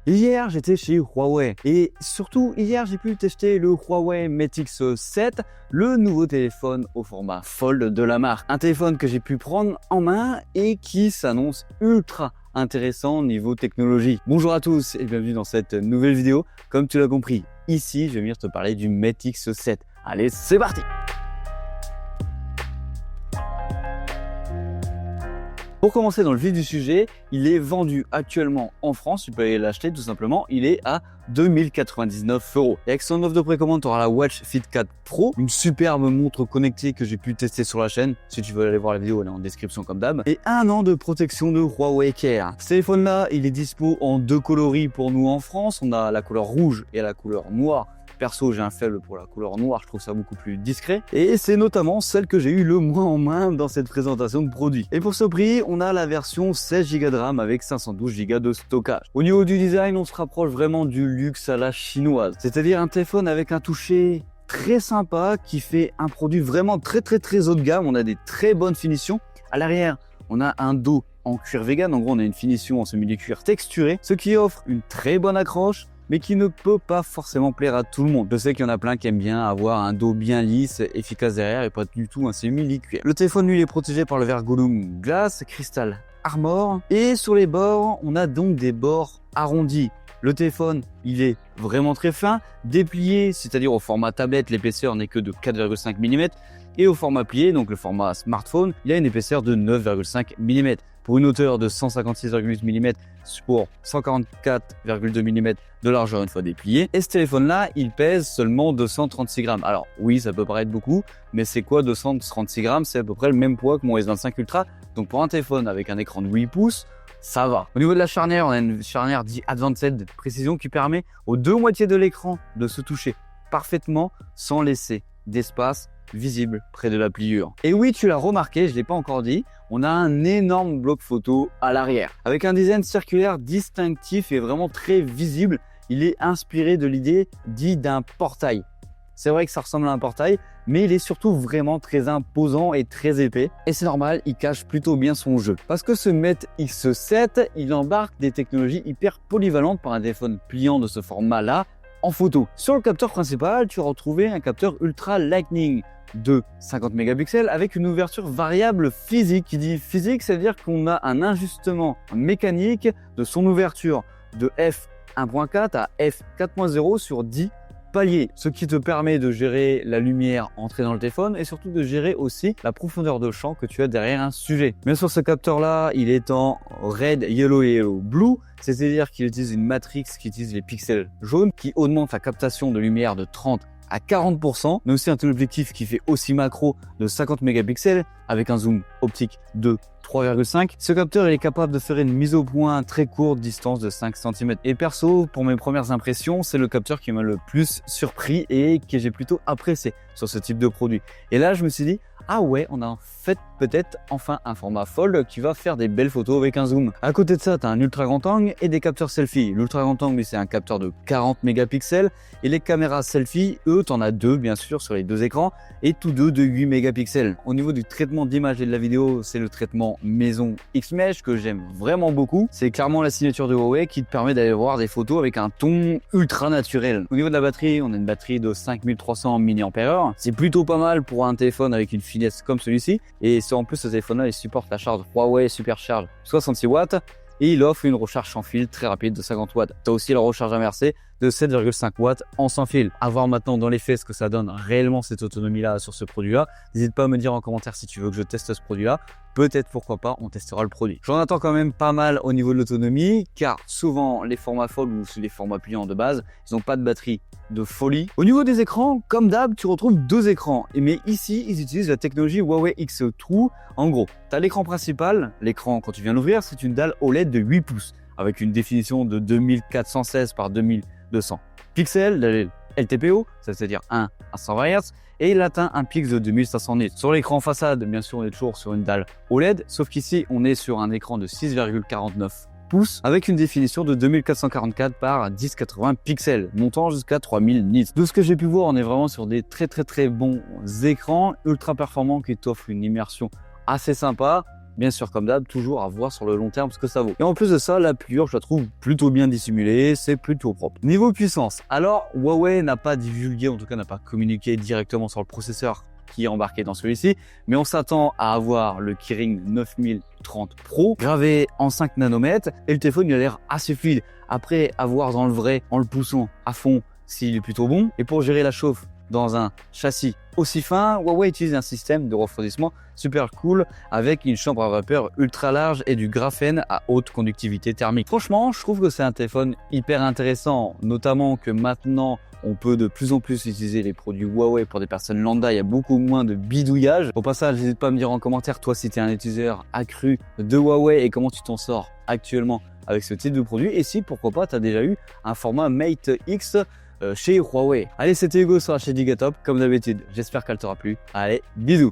Hier, j'étais chez Huawei et surtout hier, j'ai pu tester le Huawei Mate X7, le nouveau téléphone au format Fold de la marque. Un téléphone que j'ai pu prendre en main et qui s'annonce ultra intéressant niveau technologie. Bonjour à tous et bienvenue dans cette nouvelle vidéo. Comme tu l'as compris, ici, je vais venir te parler du Mate X7. Allez, c'est parti! Pour commencer dans le vif du sujet, il est vendu actuellement en France, tu peux aller l'acheter tout simplement, il est à 2099 €. Et avec son offre de précommande, tu auras la Watch Fit 4 Pro, une superbe montre connectée que j'ai pu tester sur la chaîne. Si tu veux aller voir la vidéo, elle est en description comme d'hab. Et 1 an de protection de Huawei Care. Ce téléphone-là, il est dispo en 2 coloris pour nous en France. On a la couleur rouge et la couleur noire. Perso, j'ai un faible pour la couleur noire, je trouve ça beaucoup plus discret. Et c'est notamment celle que j'ai eu le moins en main dans cette présentation de produit. Et pour ce prix, on a la version 16 Go de RAM avec 512 Go de stockage. Au niveau du design, on se rapproche vraiment du luxe à la chinoise. C'est-à-dire un téléphone avec un toucher très sympa qui fait un produit vraiment très haut de gamme. On a des très bonnes finitions. À l'arrière, on a un dos en cuir vegan. En gros, on a une finition en semi-cuir texturé, ce qui offre une très bonne accroche, mais qui ne peut pas forcément plaire à tout le monde. Je sais qu'il y en a plein qui aiment bien avoir un dos bien lisse, efficace derrière et pas du tout un semi-cuir. Le téléphone, lui, est protégé par le verre Gollum Glass Crystal Armor. Et sur les bords, on a donc des bords arrondis. Le téléphone, il est vraiment très fin, déplié, c'est-à-dire au format tablette, l'épaisseur n'est que de 4,5 mm. Et au format plié, donc le format smartphone, il a une épaisseur de 9,5 mm. Pour une hauteur de 156,8 mm pour 144,2 mm de largeur une fois déplié. Et ce téléphone-là, il pèse seulement 236 grammes. Alors oui, ça peut paraître beaucoup, mais c'est quoi 236 grammes? C'est à peu près le même poids que mon S25 Ultra. Donc pour un téléphone avec un écran de 8 pouces, ça va. Au niveau de la charnière, on a une charnière dit Advanced de précision qui permet aux deux moitiés de l'écran de se toucher parfaitement sans laisser d'espace visible près de la pliure. Et oui, tu l'as remarqué, je ne l'ai pas encore dit, on a un énorme bloc photo à l'arrière. Avec un design circulaire distinctif et vraiment très visible, il est inspiré de l'idée dit d'un portail. C'est vrai que ça ressemble à un portail, mais il est surtout vraiment très imposant et très épais. Et c'est normal, il cache plutôt bien son jeu. Parce que ce Mate X7, il embarque des technologies hyper polyvalentes par un téléphone pliant de ce format-là en photo. Sur le capteur principal, tu vas retrouver un capteur Ultra Lightning de 50 mégapixels avec une ouverture variable physique. Qui dit physique, c'est-à-dire qu'on a un ajustement mécanique de son ouverture de f1.4 à f4.0 sur 10 paliers, ce qui te permet de gérer la lumière entrée dans le téléphone et surtout de gérer aussi la profondeur de champ que tu as derrière un sujet. Bien sûr, ce capteur-là, il est en red, yellow et yellow blue, c'est-à-dire qu'il utilise une matrix qui utilise les pixels jaunes, qui augmente la captation de lumière de 30 à 40%, mais aussi un téléobjectif qui fait aussi macro de 50 mégapixels avec un zoom optique de 3,5. Ce capteur il est capable de faire une mise au point très courte, distance de 5 cm. Et perso, pour mes premières impressions, c'est le capteur qui m'a le plus surpris et que j'ai plutôt apprécié sur ce type de produit. Et là, je me suis dit, ah ouais, on a en fait peut-être enfin un format Fold qui va faire des belles photos avec un zoom. À côté de ça, tu as un ultra grand angle et des capteurs selfie. L'ultra grand angle, c'est un capteur de 40 mégapixels et les caméras selfie, eux, tu en as deux bien sûr sur les deux écrans et tous deux de 8 mégapixels. Au niveau du traitement d'image et de la vidéo, c'est le traitement maison X-Mesh que j'aime vraiment beaucoup. C'est clairement la signature de Huawei qui te permet d'aller voir des photos avec un ton ultra naturel. Au niveau de la batterie, on a une batterie de 5300 mAh. C'est plutôt pas mal pour un téléphone avec une finesse comme celui-ci. Et en plus, ce téléphone-là, il supporte la charge Huawei Supercharge 66 watts et il offre une recharge sans fil très rapide de 50 watts. Tu as aussi la recharge inversée de 7,5 watts en sans fil. À voir maintenant dans les faits ce que ça donne réellement cette autonomie-là sur ce produit-là. N'hésite pas à me dire en commentaire si tu veux que je teste ce produit-là. Peut-être, pourquoi pas, on testera le produit. J'en attends quand même pas mal au niveau de l'autonomie, car souvent les formats Fold ou les formats pliants de base, ils n'ont pas de batterie de folie. Au niveau des écrans, comme d'hab, tu retrouves deux écrans. Mais ici, ils utilisent la technologie Huawei X True. En gros, tu as l'écran principal. L'écran, quand tu viens l'ouvrir, c'est une dalle OLED de 8 pouces avec une définition de 2416 par 2200 pixels, LTPO, c'est-à-dire 1 à 120 Hz, et il atteint un pic de 2500 nits. Sur l'écran façade, bien sûr, on est toujours sur une dalle OLED, sauf qu'ici, on est sur un écran de 6,49 pouces avec une définition de 2444 par 1080 pixels, montant jusqu'à 3000 nits. De ce que j'ai pu voir, on est vraiment sur des très bons écrans ultra performants qui t'offrent une immersion assez sympa. bien sûr comme d'hab, toujours à voir sur le long terme ce que ça vaut. Et en plus de ça, la pliure, je la trouve plutôt bien dissimulée, c'est plutôt propre. Niveau puissance, alors Huawei n'a pas divulgué, en tout cas n'a pas communiqué directement sur le processeur qui est embarqué dans celui-ci, mais on s'attend à avoir le Kirin 9030 Pro gravé en 5 nanomètres et le téléphone il a l'air assez fluide. Après, à voir dans le vrai en le poussant à fond s'il est plutôt bon. Et pour gérer la chauffe dans un châssis aussi fin, Huawei utilise un système de refroidissement super cool avec une chambre à vapeur ultra large et du graphène à haute conductivité thermique. Franchement, je trouve que c'est un téléphone hyper intéressant, notamment que maintenant on peut de plus en plus utiliser les produits Huawei pour des personnes lambda, il y a beaucoup moins de bidouillage. Au passage, n'hésite pas à me dire en commentaire, toi, si tu es un utilisateur accru de Huawei et comment tu t'en sors actuellement avec ce type de produit. Et si, pourquoi pas, tu as déjà eu un format Mate X chez Huawei. Allez, c'était Hugo sur la chaîne Gigatop. Comme d'habitude, j'espère qu'elle t'aura plu. Allez, bisous!